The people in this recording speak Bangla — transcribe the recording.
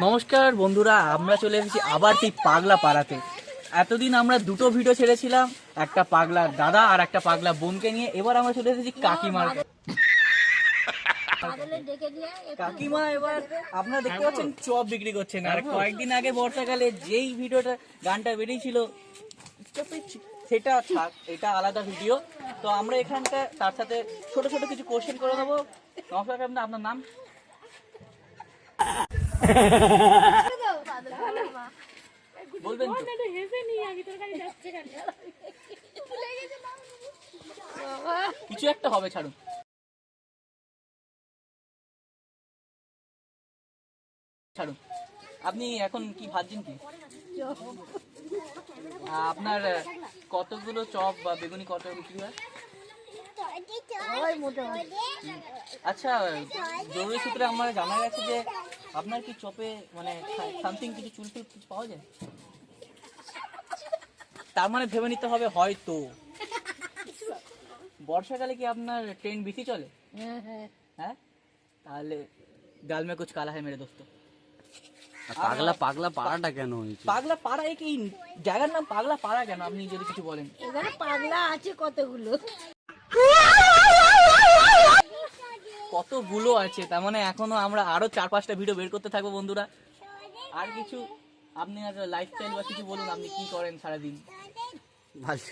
নমস্কার বন্ধুরা, আমরা চলে এসেছি আবার সেই পাগলা পাড়াতে। এতদিন আমরা দুটো ভিডিও ছেড়েছিলাম, একটা পাগলা দাদা আর একটা পাগলা বোনকে নিয়ে। এবার আমরা চলে এসেছি কাকিমার। কাকিমা এবার আপনারা দেখতে পাচ্ছেন চপ বিক্রি করছেন। আর কয়েকদিন আগে বর্ষাকালে যেই ভিডিওটা গানটা বেরিয়েছিল সেটা থাক, এটা আলাদা ভিডিও। তো আমরা এখানটা তার সাথে ছোট ছোট কিছু কোশ্চেন করে নেবো। নমস্কার, আপনার নাম? বলবেন তো? কিছু একটা হবে, ছাড়ুন। আপনি এখন কি ভাবছেন কি? আপনার কতগুলো চপ বা বেগুনি কত বিক্রি হয়? আচ্ছা, জরুরি সূত্রে আমার জানা গেছে যে আপনার কি চপে মানে সামথিং কিছু চুলফুল কিছু পাওয়া যায়? তার মানে ভেবে নিতে হবে হয়তো। বর্ষাকালে কি আপনার ট্রেন বেশি চলে? হ্যাঁ, তাহলে গাল মে কুছ কালা है मेरे दोस्तों। পাগলা পাগলা পাড়াটা কেন হয়েছে? পাগলা পাড়া, কি জায়গার নাম পাগলা পাড়া কেন? আপনি যদি কিছু বলেন। এখানে পাগলা আছে কতগুলো। কতগুলো আছে, তার মানে এখনো আমরা আরো 4-5টা ভিডিও বের করতে থাকবো বন্ধুরা। আর কিছু আপনি আর লাইফস্টাইল বা কিছু বলুন, আপনি কি করেন সারাদিন? ভালো।